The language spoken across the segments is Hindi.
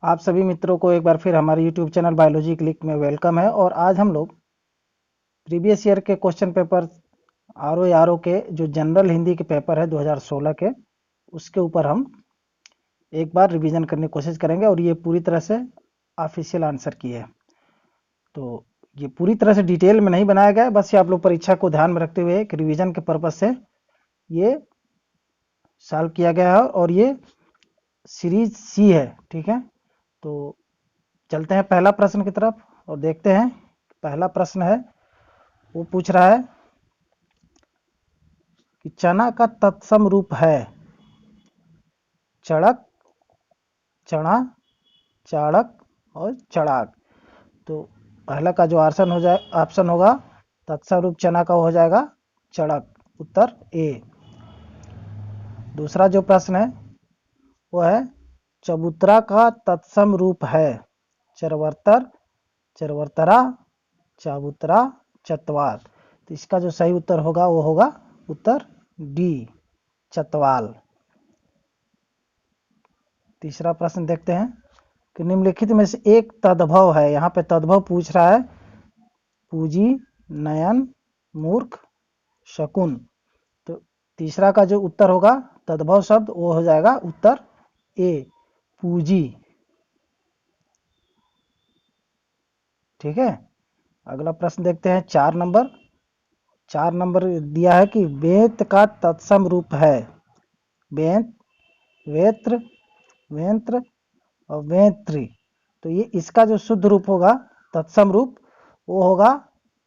आप सभी मित्रों को एक बार फिर हमारे YouTube चैनल बायोलॉजी क्लिक में वेलकम है। और आज हम लोग प्रीवियस ईयर के क्वेश्चन पेपर आर ओ के जो जनरल हिंदी के पेपर है 2016 के, उसके ऊपर हम एक बार रिवीजन करने की कोशिश करेंगे। और ये पूरी तरह से ऑफिशियल आंसर की है, तो ये पूरी तरह से डिटेल में नहीं बनाया गया है, बस ये आप लोग परीक्षा को ध्यान में रखते हुए एक रिवीजन के पर्पज से ये सॉल्व किया गया है। और ये सीरीज सी है, ठीक है। तो चलते हैं पहला प्रश्न की तरफ और देखते हैं। पहला प्रश्न है, वो पूछ रहा है कि चना का तत्सम रूप है चड़क, चना, चाड़क और चड़ाक। तो पहला का जो ऑप्शन होगा तत्सम रूप चना का हो जाएगा चड़क, उत्तर ए। दूसरा जो प्रश्न है वो है चबूतरा का तत्सम रूप है चरवर्तर, चरवर्तरा, चाबूतरा, चतवाल। तो इसका जो सही उत्तर होगा वो होगा उत्तर डी, चतवाल। तीसरा प्रश्न देखते हैं कि निम्नलिखित में से एक तद्भव है। यहाँ पे तद्भव पूछ रहा है पूजी, नयन, मूर्ख, शकुन। तो तीसरा का जो उत्तर होगा तद्भव शब्द वो हो जाएगा उत्तर ए, पूजी। ठीक है, अगला प्रश्न देखते हैं। 4 नंबर दिया है कि वेत का तत्सम रूप है वेंत, वेत्र, वेंत्र और वेत्री। तो ये इसका जो शुद्ध रूप होगा तत्सम रूप वो होगा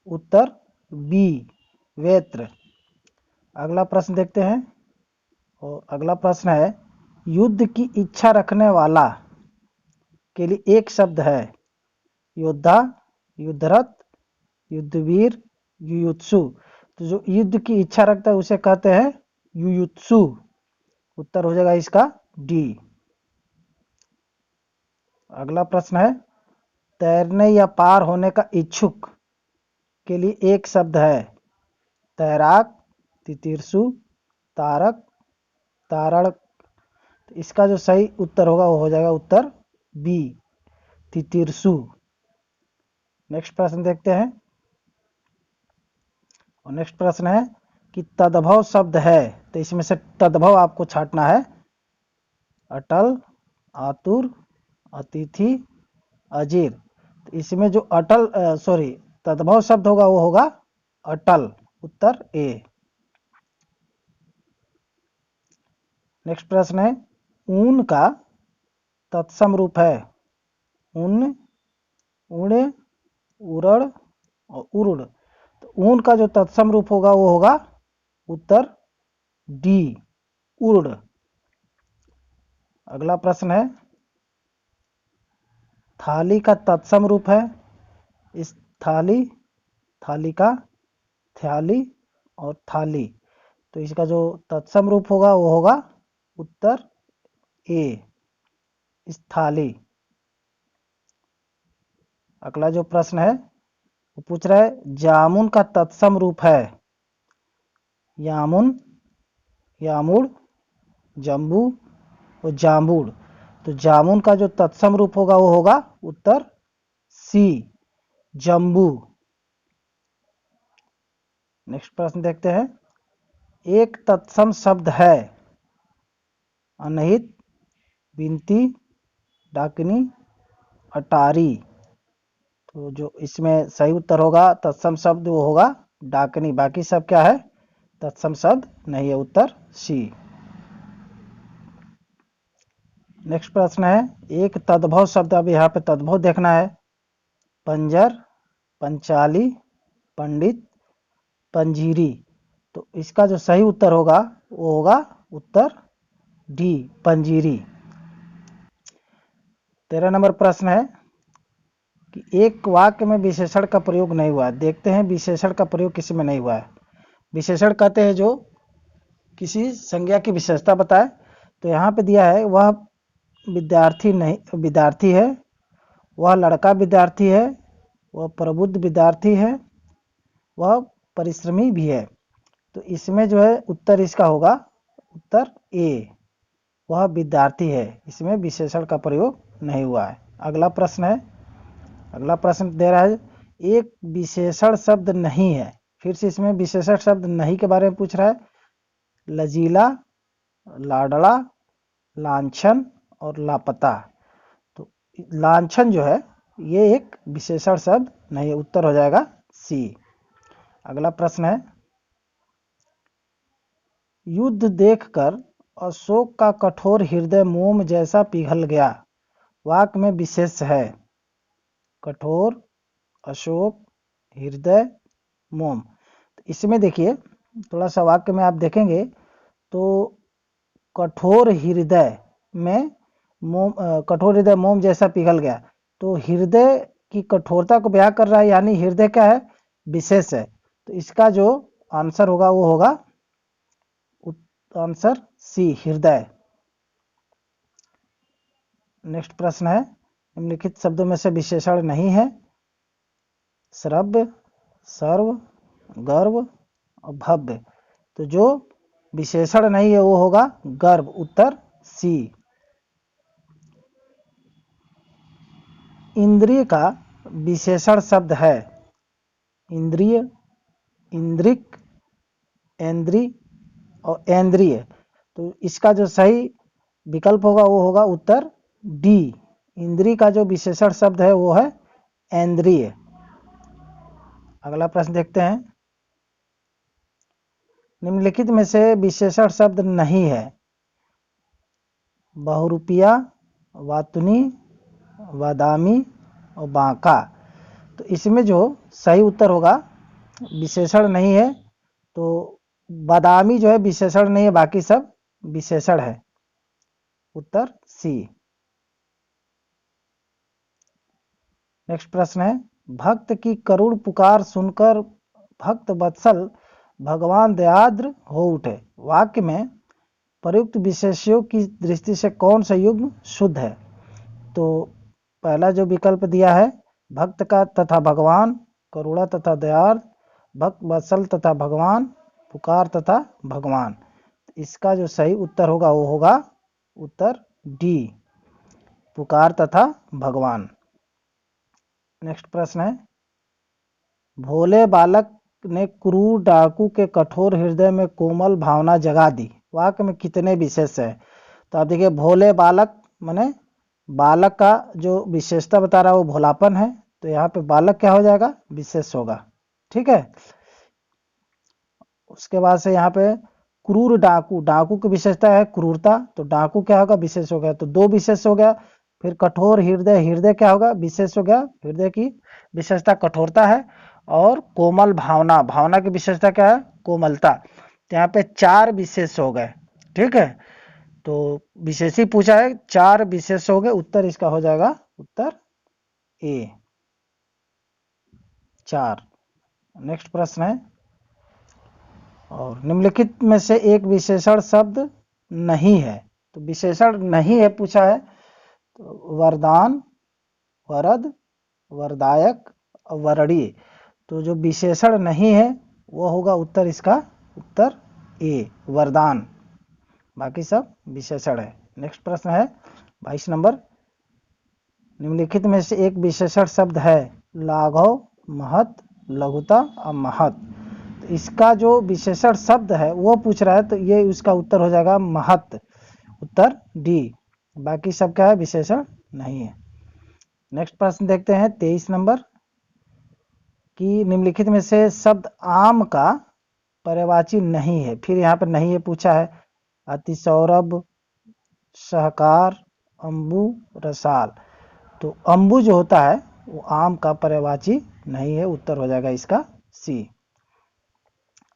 उत्तर बी, वेत्र। अगला प्रश्न देखते हैं, और अगला प्रश्न है युद्ध की इच्छा रखने वाला के लिए एक शब्द है योद्धा, युद्धरत, युद्धवीर, युयुत्सु। तो जो युद्ध की इच्छा रखता है उसे कहते हैं युयुत्सु, उत्तर हो जाएगा इसका डी। अगला प्रश्न है तैरने या पार होने का इच्छुक के लिए एक शब्द है तैराक, तितीर्षु, तारक, तारणक। तो इसका जो सही उत्तर होगा वो हो जाएगा उत्तर बी, तितीर्षु। नेक्स्ट प्रश्न देखते हैं, और नेक्स्ट प्रश्न है कि तद्भव शब्द है, तो इसमें से तद्भव आपको छांटना है अटल, आतुर, अतिथि, अजीर। तो इसमें जो तद्भव शब्द होगा वो होगा अटल, उत्तर ए। नेक्स्ट प्रश्न है ऊन का तत्सम रूप है ऊन, ऊणे, उड़ड़ और उरुड़। तो ऊन का जो तत्सम रूप होगा वो होगा उत्तर डी, उर्ड। अगला प्रश्न है थाली का तत्सम रूप है इस थाली, थालिका, थ्याली और थाली। तो इसका जो तत्सम रूप होगा वो होगा उत्तर ए, इस थाली। अगला जो प्रश्न है वो पूछ रहा है जामुन का तत्सम रूप है यामुन, यामुड़, जम्बू और जामुड़। तो जामुन का जो तत्सम रूप होगा वो होगा उत्तर सी, जम्बू। नेक्स्ट प्रश्न देखते हैं एक तत्सम शब्द है अनहित, बिनती, डाकिनी, अटारी। तो जो इसमें सही उत्तर होगा तत्सम शब्द वो होगा डाकनी, बाकी सब क्या है तत्सम शब्द नहीं है, उत्तर सी। नेक्स्ट प्रश्न है एक तद्भव शब्द, अब यहाँ पे तद्भव देखना है पंजर, पंचाली, पंडित, पंजीरी। तो इसका जो सही उत्तर होगा वो होगा उत्तर डी, पंजीरी। 13 नंबर प्रश्न है कि एक वाक्य में विशेषण का प्रयोग नहीं हुआ है। देखते हैं विशेषण का प्रयोग किसी में नहीं हुआ है। विशेषण कहते हैं जो किसी संज्ञा की विशेषता बताए। तो यहाँ पे दिया है वह विद्यार्थी नहीं, विद्यार्थी है, वह लड़का विद्यार्थी है, वह प्रबुद्ध विद्यार्थी है, वह परिश्रमी भी है। तो इसमें जो है उत्तर इसका होगा उत्तर ए, वह विद्यार्थी है, इसमें विशेषण का प्रयोग नहीं हुआ है। अगला प्रश्न है, अगला प्रश्न दे रहा है एक विशेषण शब्द नहीं है। फिर से इसमें विशेषण शब्द नहीं के बारे में पूछ रहा है। लजीला, लाडला, लांछन और लापता। तो लांछन जो है ये एक विशेषण शब्द नहीं है, उत्तर हो जाएगा सी। अगला प्रश्न है, युद्ध देखकर अशोक का कठोर हृदय मोम जैसा पिघल गया, वाक्य में विशेष है। कठोर, अशोक, हृदय, मोम। इसमें देखिए थोड़ा सा वाक्य में आप देखेंगे तो कठोर हृदय में मोम, कठोर हृदय मोम जैसा पिघल गया, तो हृदय की कठोरता को बयां कर रहा है, यानी हृदय क्या है, विशेष है। तो इसका जो आंसर होगा वो होगा आंसर सी, हृदय। नेक्स्ट प्रश्न है, निम्नलिखित शब्दों में से विशेषण नहीं है। श्रव्य, सर्व, गर्व और भव्य। तो जो विशेषण नहीं है वो होगा गर्व, उत्तर सी। इंद्रिय का विशेषण शब्द है इंद्रिय, इंद्रिक, ऐन्द्री और ऐन्द्रिय। तो इसका जो सही विकल्प होगा वो होगा उत्तर डी। इंद्रिय का जो विशेषण शब्द है वो है ऐन्द्रिय। अगला प्रश्न देखते हैं, निम्नलिखित में से विशेषण शब्द नहीं है। बहुरूपिया, वातुनी, वादामी और बांका। तो इसमें जो सही उत्तर होगा, विशेषण नहीं है तो बादामी जो है विशेषण नहीं है, बाकी सब विशेषण है, उत्तर सी। नेक्स्ट प्रश्न है, भक्त की करुण पुकार सुनकर भक्त वत्सल भगवान दयाद्र हो उठे, वाक्य में प्रयुक्त विशेष्यों की दृष्टि से कौन सा युग्म शुद्ध है। तो पहला जो विकल्प दिया है भक्त का तथा भगवान, करुणा तथा दयार्द, भक्त वत्सल तथा भगवान, पुकार तथा भगवान। इसका जो सही उत्तर होगा वो होगा उत्तर डी, पुकार तथा भगवान। नेक्स्ट प्रश्न है, भोले बालक ने क्रूर डाकू के कठोर हृदय में कोमल भावना जगा दी, वाक्य में कितने विशेष है। तो आप देखिए भोले बालक माने बालक का जो विशेषता बता रहा है वो भोलापन है, तो यहाँ पे बालक क्या हो जाएगा, विशेष होगा। ठीक है, उसके बाद से यहाँ पे क्रूर डाकू, डाकू की विशेषता है क्रूरता, तो डाकू क्या होगा, विशेष हो गया, तो दो विशेष हो गया। फिर कठोर हृदय, हृदय क्या होगा, विशेष हो गया, हृदय की विशेषता कठोरता है। और कोमल भावना, भावना की विशेषता क्या है, कोमलता। तो यहाँ पे चार विशेष हो गए। ठीक है, तो विशेष ही पूछा है, चार विशेष हो गए, उत्तर इसका हो जाएगा उत्तर ए, चार। नेक्स्ट प्रश्न है, और निम्नलिखित में से एक विशेषण शब्द नहीं है। तो विशेषण नहीं है पूछा है, तो वरदान, वरद, वरदायक, वरणी। तो जो विशेषण नहीं है वो होगा उत्तर इसका उत्तर ए, वरदान, बाकी सब विशेषण है। नेक्स्ट प्रश्न है 22 नंबर, निम्नलिखित में से एक विशेषण शब्द है लाघव, महत, लघुता और महत। तो इसका जो विशेषण शब्द है वो पूछ रहा है, तो ये उसका उत्तर हो जाएगा महत, उत्तर डी, बाकी सब क्या है, विशेषण नहीं है। नेक्स्ट प्रश्न देखते हैं 23 नंबर, कि निम्नलिखित में से शब्द आम का पर्यायवाची नहीं है। फिर यहाँ पर नहीं है पूछा है, अतिसौरभ, सहकार, अम्बु, रसाल। तो अम्बु जो होता है वो आम का पर्यायवाची नहीं है, उत्तर हो जाएगा इसका सी।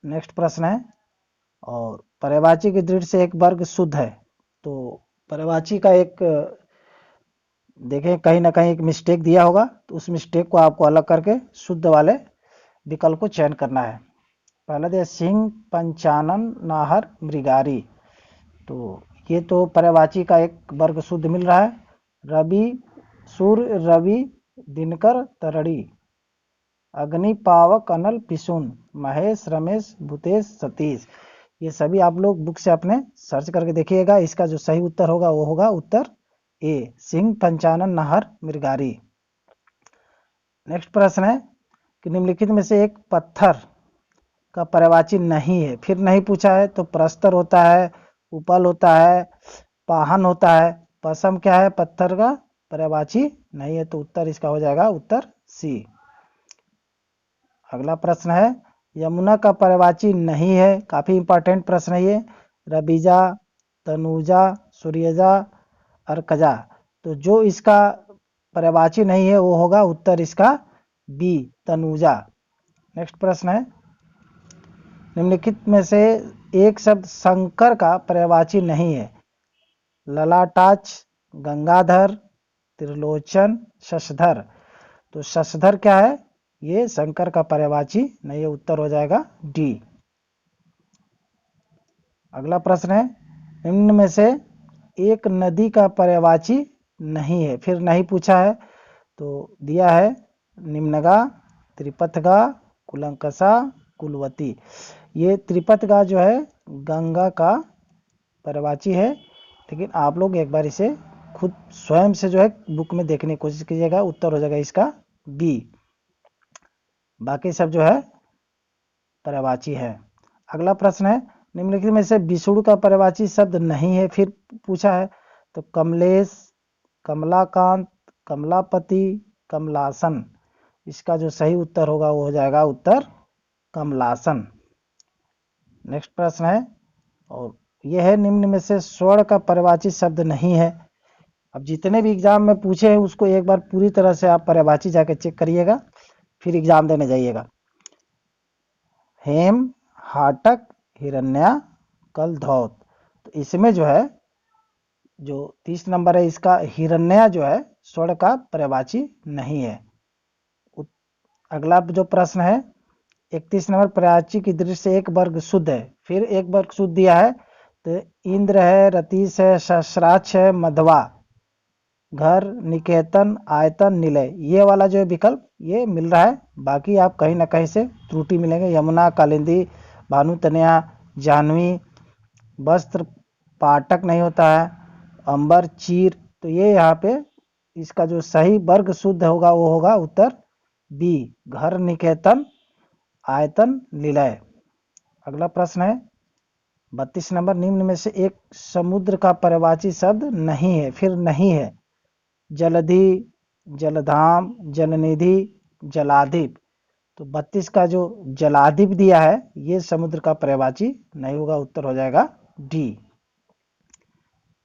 नेक्स्ट प्रश्न है, और पर्यायवाची की दृष्टि से एक वर्ग शुद्ध है। तो पर्यायवाची का एक देखें कहीं ना कहीं एक मिस्टेक दिया होगा, तो उस मिस्टेक को आपको अलग करके शुद्ध वाले विकल्प को चयन करना है। पहला दिया सिंह, पंचानन, नाहर, मृगारी। तो ये तो पर्यायवाची का एक वर्ग शुद्ध मिल रहा है। रवि, सूर्य, रवि, दिनकर, तरड़ी, अग्नि, पावक, अनल, पिसुन, महेश, रमेश, भूतेश, सतीश। ये सभी आप लोग बुक से अपने सर्च करके देखिएगा। इसका जो सही उत्तर होगा वो होगा उत्तर ए, सिंह पंचानन नाहर मृगारी। नेक्स्ट प्रश्न है कि निम्नलिखित में से एक पत्थर का पर्यायवाची नहीं है। फिर नहीं पूछा है तो प्रस्तर होता है, उपल होता है, पाहन होता है। पसम क्या है? पत्थर का पर्यायवाची नहीं है, तो उत्तर इसका हो जाएगा उत्तर सी। अगला प्रश्न है यमुना का पर्यायवाची नहीं है। काफी इंपॉर्टेंट प्रश्न है ये। रबीजा, तनुजा, सूर्यजा, अर्कजा। तो जो इसका पर्यायवाची नहीं है वो होगा उत्तर इसका बी, तनुजा। नेक्स्ट प्रश्न है निम्नलिखित में से एक शब्द शंकर का पर्यायवाची नहीं है। ललाटाक्ष, गंगाधर, त्रिलोचन, शशधर। तो शशधर क्या है? ये शंकर का पर्यायवाची नहीं है, उत्तर हो जाएगा डी। अगला प्रश्न है निम्न में से एक नदी का पर्यायवाची नहीं है। फिर नहीं पूछा है तो दिया है निम्नगा, त्रिपथगा, कुलंकसा, कुलवती। ये त्रिपथगा जो है गंगा का पर्यायवाची है, लेकिन आप लोग एक बार इसे खुद स्वयं से जो है बुक में देखने की कोशिश कीजिएगा। उत्तर हो जाएगा इसका बी। बाकी सब जो है पर्यायवाची है। अगला प्रश्न है निम्नलिखित में से विष्णु का पर्यायवाची शब्द नहीं है। फिर पूछा है तो कमलेश, कमलाकांत, कमलापति, कमलासन। इसका जो सही उत्तर होगा वो हो जाएगा उत्तर कमलासन। नेक्स्ट प्रश्न है और यह है निम्न में से स्वर्ण का पर्यायवाची शब्द नहीं है। अब जितने भी एग्जाम में पूछे हैं उसको एक बार पूरी तरह से आप पर्यायवाची जाके चेक करिएगा, फिर एग्जाम देने जाइएगा। हेम, हाटक, हिरण्या, कलधौत। तो इसमें जो है जो 30 नंबर है इसका हिरण्या जो है स्वर्ण का पर्यायवाची नहीं है। अगला जो प्रश्न है 31 नंबर पर्यायवाची की दृष्टि से एक वर्ग शुद्ध है। फिर एक वर्ग शुद्ध दिया है तो इंद्र है, रतीश है, सहस्राक्ष है, मधवा, घर, निकेतन, आयतन, निलय। ये वाला जो है विकल्प ये मिल रहा है, बाकी आप कहीं ना कहीं से त्रुटि मिलेंगे। यमुना, कालिंदी, भानुतनया, जाह्नवी, वस्त्र, पाटक नहीं होता है, अंबर, चीर। तो ये यहाँ पे इसका जो सही वर्ग शुद्ध होगा वो होगा उत्तर बी, घर, निकेतन, आयतन, निलय। अगला प्रश्न है 32 नंबर निम्न में से एक समुद्र का पर्यायवाची शब्द नहीं है। फिर नहीं है जलधि, जलधाम, जलनिधि, जलाधिप। तो 32 का जो जलाधिप दिया है ये समुद्र का पर्यायवाची नहीं होगा, उत्तर हो जाएगा डी।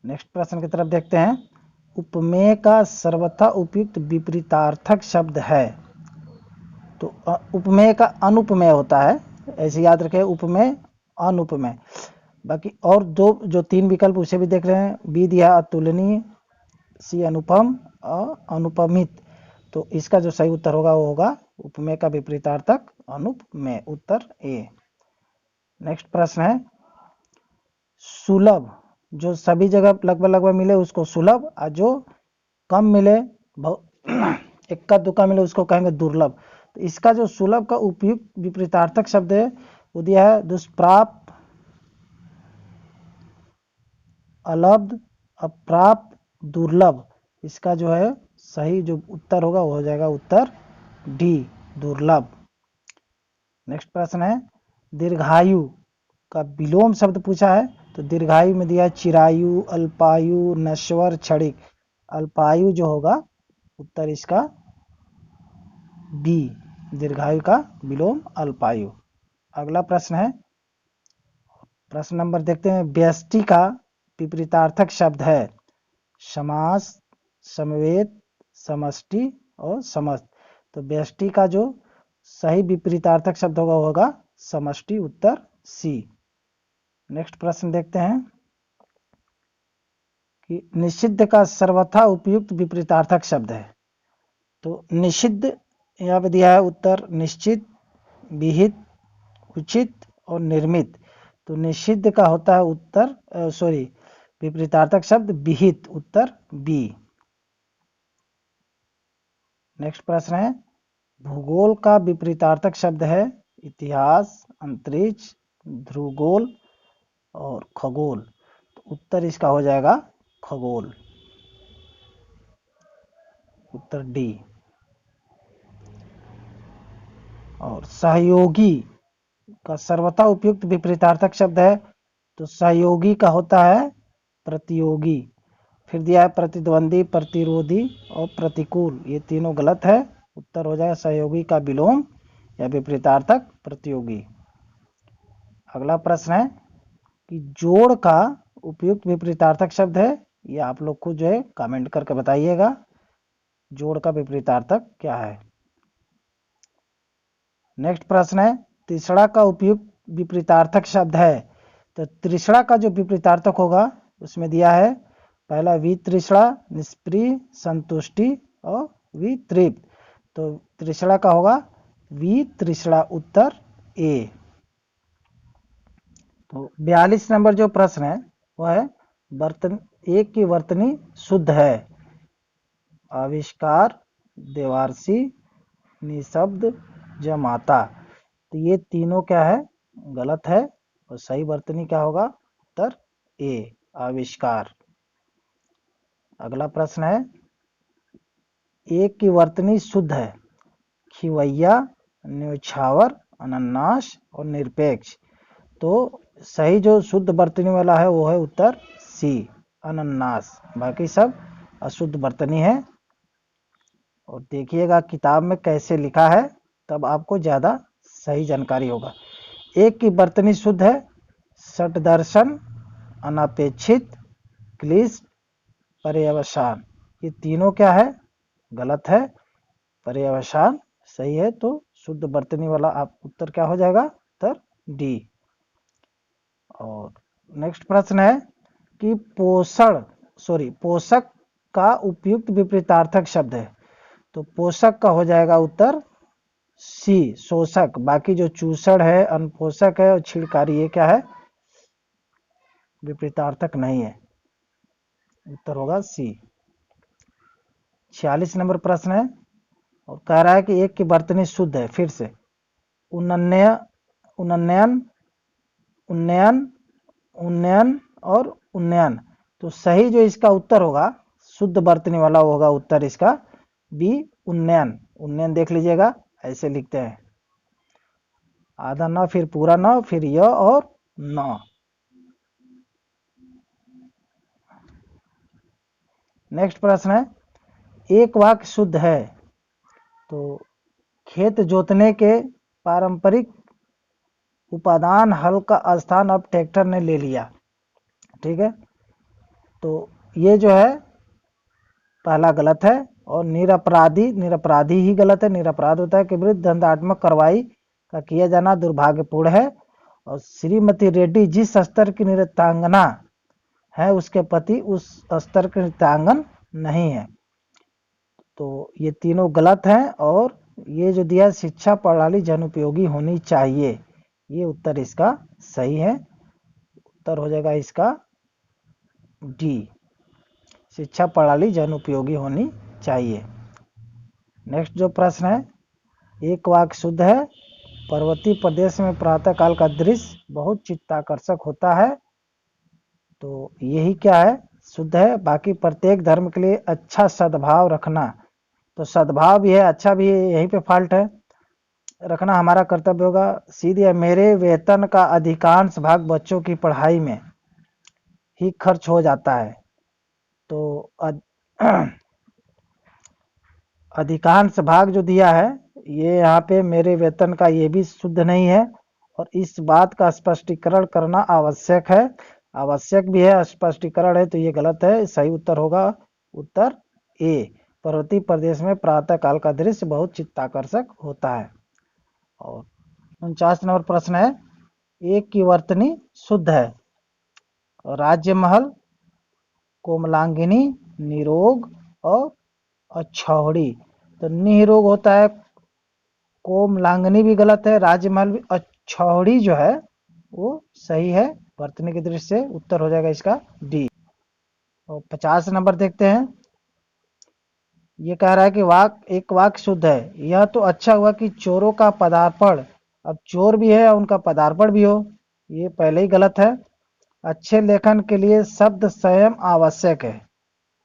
नेक्स्ट प्रश्न की तरफ देखते हैं उपमेय का सर्वथा उपयुक्त विपरीतार्थक शब्द है। तो उपमेय का अनुपमेय होता है, ऐसे याद रखें, उपमेय, अनुपमेय। बाकी और दो जो 3 विकल्प उसे भी देख रहे हैं। बी दिया अतुलनीय, सी अनुपम और अनुपमित। तो इसका जो सही उत्तर होगा वो होगा उपमेय का विपरीतार्थक अनुपमेय, उत्तर ए। नेक्स्ट प्रश्न है सुलभ, जो सभी जगह लगभग लगभग मिले उसको सुलभ, और जो कम मिले इक्का दुक्का मिले उसको कहेंगे दुर्लभ। तो इसका जो सुलभ का उपयुक्त विपरीतार्थक शब्द है वो दिया है दुष्प्राप्त, अलब्ध, अप्राप्त, दुर्लभ। इसका जो है सही जो उत्तर होगा वो हो जाएगा उत्तर डी, दुर्लभ। नेक्स्ट प्रश्न है दीर्घायु का विलोम शब्द पूछा है। तो दीर्घायु में दिया चिरायु, अल्पायु, नश्वर, क्षणिक। अल्पायु जो होगा उत्तर इसका बी, दीर्घायु का विलोम अल्पायु। अगला प्रश्न है प्रश्न नंबर देखते हैं व्यष्टि का विपरीतार्थक शब्द है समास, समवेत, समष्टि और समस्त। तो व्यष्टि का जो सही विपरीतार्थक शब्द होगा वो होगा समष्टि, उत्तर सी। नेक्स्ट प्रश्न देखते हैं कि निषिद्ध का सर्वथा उपयुक्त विपरीतार्थक शब्द है। तो निषिद्ध यहाँ पे दिया है उत्तर निश्चित, विहित, उचित और निर्मित। तो निषिद्ध का होता है उत्तर विपरीतार्थक शब्द विहित, उत्तर बी। नेक्स्ट प्रश्न है भूगोल का विपरीतार्थक शब्द है इतिहास, अंतरिक्ष, ध्रुवगोल, और खगोल, तो उत्तर इसका हो जाएगा खगोल, उत्तर डी। और सहयोगी का सर्वथा उपयुक्त विपरीतार्थक शब्द है, तो सहयोगी का होता है प्रतियोगी। फिर दिया है प्रतिद्वंदी, प्रतिरोधी और प्रतिकूल, ये तीनों गलत है। उत्तर हो जाएगा सहयोगी का विलोम या विपरीतार्थक प्रतियोगी। अगला प्रश्न है कि जोड़ का उपयुक्त विपरीतार्थक शब्द है, ये आप लोग को जो है कमेंट करके बताइएगा, जोड़ का विपरीतार्थक क्या है। नेक्स्ट प्रश्न है तीसरा का उपयुक्त विपरीतार्थक शब्द है, तो तृष्णा का जो विपरीतार्थक होगा उसमें दिया है पहला वितृष्णा, निष्प्रिय, संतुष्टि और वितृप्त, तो तृष्णा का होगा वितृष्णा, उत्तर ए। तो 42 नंबर जो प्रश्न है वह है वर्तन एक की वर्तनी शुद्ध है, आविष्कार, देवारसी, निशब्द, जमाता, तो ये तीनों क्या है गलत है, और सही वर्तनी क्या होगा, उत्तर ए, आविष्कार। अगला प्रश्न है एक की वर्तनी शुद्ध है, खिवैया, न्योछावर, अनन्नास और निरपेक्ष, तो सही जो शुद्ध वर्तनी वाला है वो है उत्तर सी, अनन्नास, बाकी सब अशुद्ध वर्तनी है। और देखिएगा किताब में कैसे लिखा है, तब आपको ज़्यादा सही जानकारी होगा। एक की वर्तनी शुद्ध है, षटदर्शन, अनपेक्षित, क्लिष्ट, पर्यवसान, ये तीनों क्या है गलत है, पर्यवसान सही है, तो शुद्ध वर्तनी वाला आप उत्तर क्या हो जाएगा, उत्तर डी। और नेक्स्ट प्रश्न है कि पोषक का उपयुक्त विपरीतार्थक शब्द है, तो पोषक का हो जाएगा उत्तर सी, शोषक, बाकी जो चूसड़ है, अनपोषक है और छिड़कारी, ये क्या है विपरीतार्थक नहीं है, उत्तर होगा सी। 46 नंबर प्रश्न है और कह रहा है कि एक की वर्तनी शुद्ध है, फिर से उन्नयन, उन्नयन, उन्नयन और उन्नयन, तो सही जो इसका उत्तर होगा शुद्ध वर्तनी वाला होगा उत्तर इसका बी, उन्नयन। उन्नयन देख लीजिएगा ऐसे लिखते हैं, आधा न, फिर पूरा न, फिर य और न। नेक्स्ट प्रश्न है एक वाक्य शुद्ध है, तो खेत जोतने के पारंपरिक उपादान हल का स्थान अब ट्रैक्टर ने ले लिया, ठीक है, तो ये जो है पहला गलत है। और निरपराधी ही गलत है, निरपराध होता है कि विरुद्ध दंडात्मक कार्रवाई का किया जाना दुर्भाग्यपूर्ण है, और श्रीमती रेड्डी जिस स्तर की नृत्यांगना है उसके पति उस स्तर के नृत्यांगन नहीं है, तो ये तीनों गलत हैं। और ये जो दिया शिक्षा प्रणाली जन उपयोगी होनी चाहिए, ये उत्तर इसका सही है, उत्तर हो जाएगा इसका डी, शिक्षा प्रणाली जन उपयोगी होनी चाहिए। नेक्स्ट जो प्रश्न है एक वाक्य शुद्ध है, पर्वतीय प्रदेश में प्रातःकाल का दृश्य बहुत चित्ताकर्षक होता है, तो यही क्या है शुद्ध है। बाकी प्रत्येक धर्म के लिए अच्छा सद्भाव रखना, तो सद्भाव भी है अच्छा भी है, यहीं पे फॉल्ट है, रखना हमारा कर्तव्य होगा। सीधे मेरे वेतन का अधिकांश भाग बच्चों की पढ़ाई में ही खर्च हो जाता है, तो अधिकांश भाग जो दिया है ये यहाँ पे मेरे वेतन का ये भी शुद्ध नहीं है, और इस बात का स्पष्टीकरण करना आवश्यक है, आवश्यक भी है, स्पष्टीकरण है, तो ये गलत है। सही उत्तर होगा उत्तर ए, पर्वतीय प्रदेश में प्रातः काल का दृश्य बहुत चित्ताकर्षक होता है। और 49 नंबर प्रश्न है एक की वर्तनी शुद्ध है, राज्य महल, कोमलांगिनी, निरोग और अछौड़ी, तो निरोग होता है, कोमलांगनी भी गलत है, राजमहल भी, अछौड़ी जो है वो सही है वर्तनी की दृष्टि से, उत्तर हो जाएगा इसका डी। और 50 नंबर देखते हैं, ये कह रहा है कि एक वाक्य शुद्ध है, यह तो अच्छा हुआ कि चोरों का पदार्पण, अब चोर भी है उनका पदार्पण भी हो, ये पहले ही गलत है। अच्छे लेखन के लिए शब्द संयम आवश्यक है।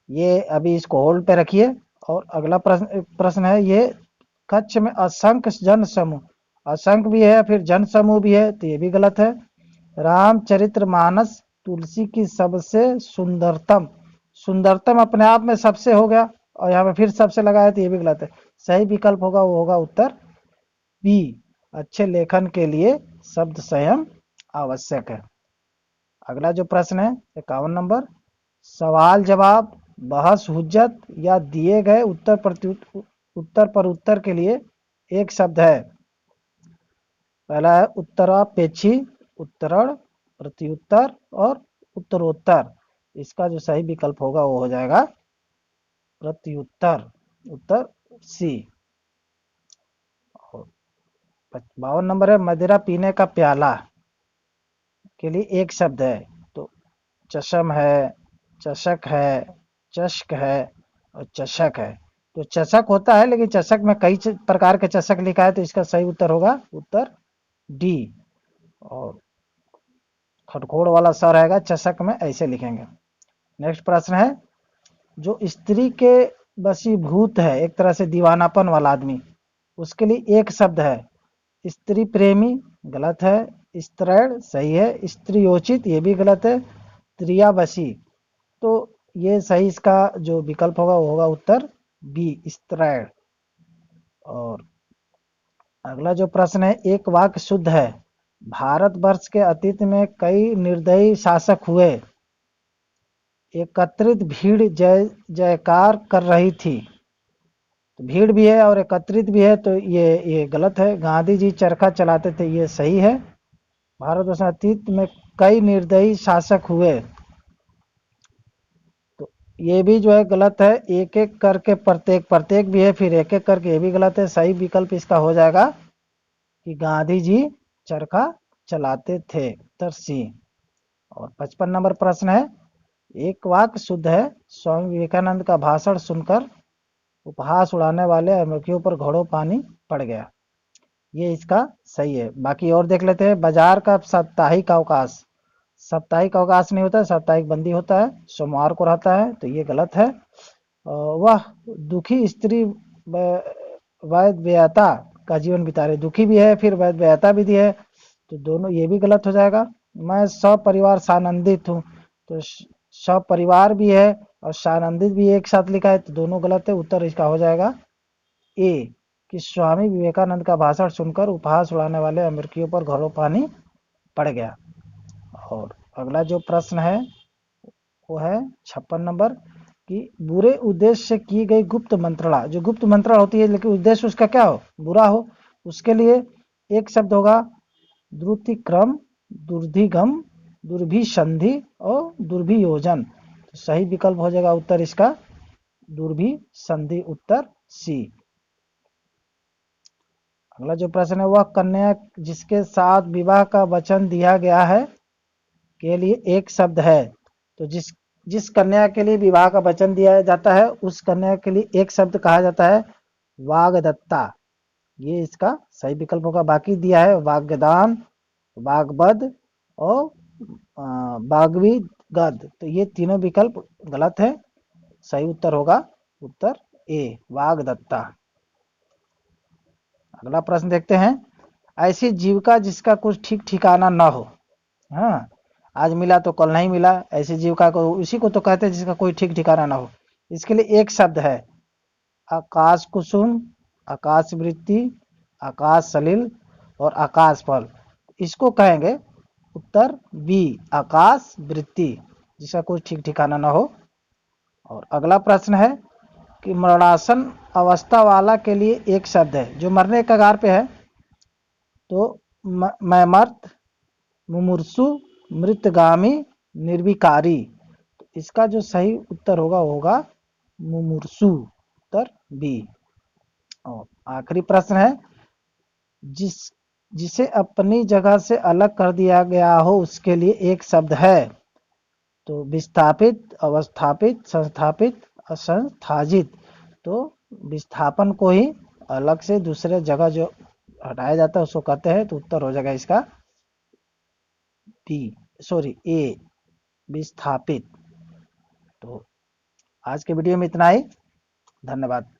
ये अभी इसको होल्ड पे रखिए। और अगला प्रश्न है ये, कच्छ में असंख्य जन समूह, असंख्य भी है फिर जन समूह भी है, तो ये भी गलत है। रामचरितमानस तुलसी की सबसे सुंदरतम, सुंदरतम अपने आप में सबसे हो गया और यहाँ पे फिर सबसे लगा है, तो ये भी गलत है। सही विकल्प होगा वो होगा उत्तर बी, अच्छे लेखन के लिए शब्द संयम आवश्यक है। अगला जो प्रश्न है 51 नंबर, सवाल जवाब, बहस हुज्जत या दिए गए उत्तर पर उत्तर के लिए एक शब्द है। पहला है उत्तरापेक्षी, उत्तरण, प्रत्युत्तर और उत्तरोत्तर। इसका जो सही विकल्प होगा वो हो जाएगा प्रत्युत्तर, उत्तर सी। 52 नंबर है, मदिरा पीने का प्याला के लिए एक शब्द है। तो चशम है, चषक है, चष्क है और चषक है। तो चषक होता है लेकिन चषक में कई प्रकार के चषक लिखा है, तो इसका सही उत्तर होगा उत्तर डी। और खटखोड़ वाला स रहेगा चषक में, ऐसे लिखेंगे। नेक्स्ट प्रश्न है, जो स्त्री के वशीभूत है, एक तरह से दीवानापन वाला आदमी, उसके लिए एक शब्द है। स्त्री प्रेमी गलत है, स्त्रैण सही है, स्त्रियोचित ये भी गलत है, त्रियावशी। तो ये सही इसका जो विकल्प होगा वो होगा उत्तर बी, स्त्रैण। और अगला जो प्रश्न है, एक वाक्य शुद्ध है, भारतवर्ष के अतीत में कई निर्दयी शासक हुए, एकत्रित भीड़ जय जयकार कर रही थी। तो भीड़ भी है और एकत्रित भी है, तो ये गलत है। गांधी जी चरखा चलाते थे, ये सही है। भारतवर्ष अतीत में कई निर्दयी शासक हुए, तो ये भी जो है गलत है। एक एक करके प्रत्येक, प्रत्येक भी है फिर एक एक करके, ये भी गलत है। सही विकल्प इसका हो जाएगा कि गांधी जी चरखा चलाते थे, उत्तर सी। और 55 नंबर प्रश्न है, एक वाक्य शुद्ध है, स्वामी विवेकानंद का भाषण सुनकर उपहास उड़ाने वाले अमेरिकियों पर घड़ों पानी पड़ गया, ये इसका सही है। बाकी और देख लेते हैं, बाजार का साप्ताहिक अवकाश, साप्ताहिक अवकाश नहीं होता है, साप्ताहिक बंदी होता है, सोमवार को रहता है, तो ये गलत है। वह दुखी स्त्री वैद्यता का जीवन बिता रही, दुखी भी है फिर वैद्यता भी दी है, तो दोनों ये भी गलत हो जाएगा। मैं सपरिवार सानंदित हूँ, तो सपरिवार भी है और सानंदित भी एक साथ लिखा है, तो दोनों गलत है। उत्तर इसका हो जाएगा ए, कि स्वामी विवेकानंद का भाषण सुनकर उपहास उड़ाने वाले अमेरिकियों पर घरों पानी पड़ गया। और अगला जो प्रश्न है वो है 56 नंबर, कि बुरे उद्देश्य से की गई गुप्त मंत्रणा, जो गुप्त मंत्रणा होती है लेकिन उद्देश्य उसका क्या हो, बुरा हो, उसके लिए एक शब्द होगा द्रुतिक्रम, दुर्धिगम, दुर्भिसंधि और दुर्भियोजन। तो सही विकल्प हो जाएगा उत्तर इसका दुर्भिसंधि, उत्तर सी। अगला जो प्रश्न है, वह कन्या जिसके साथ विवाह का वचन दिया गया है के लिए एक शब्द है। तो जिस कन्या के लिए विवाह का वचन दिया जाता है उस कन्या के लिए एक शब्द कहा जाता है वागदत्ता, ये इसका सही विकल्प होगा। बाकी दिया है वाग्दान, वाग्बद और बागवी गद, तो ये तीनों विकल्प गलत है। सही उत्तर होगा उत्तर ए, वागदत्ता। अगला प्रश्न देखते हैं, ऐसी जीविका जिसका कुछ ठीक ठिकाना न हो, हाँ, आज मिला तो कल नहीं मिला, ऐसी जीविका को उसी को तो कहते हैं जिसका कोई ठीक ठिकाना ना हो। इसके लिए एक शब्द है आकाश कुसुम, आकाश वृत्ति, आकाश सलिल और आकाश फल। इसको कहेंगे उत्तर बी, आकाश वृत्ति, जिसका कोई ठीक ठिकाना ना हो। और अगला प्रश्न है कि मरणासन अवस्था वाला के लिए एक शब्द है, जो मरने के कगार पे है, तो मैमर्त, मुमूर्षु, मृतगामी, निर्विकारी। इसका जो सही उत्तर होगा वो होगा मुमूर्षु, उत्तर बी। और आखिरी प्रश्न है, जिसे अपनी जगह से अलग कर दिया गया हो उसके लिए एक शब्द है। तो विस्थापित, अवस्थापित, संस्थापित, असंस्थाजित। तो विस्थापन को ही अलग से दूसरे जगह जो हटाया जाता है उसको कहते हैं, तो उत्तर हो जाएगा इसका बी, सॉरी ए, विस्थापित। तो आज के वीडियो में इतना ही। धन्यवाद।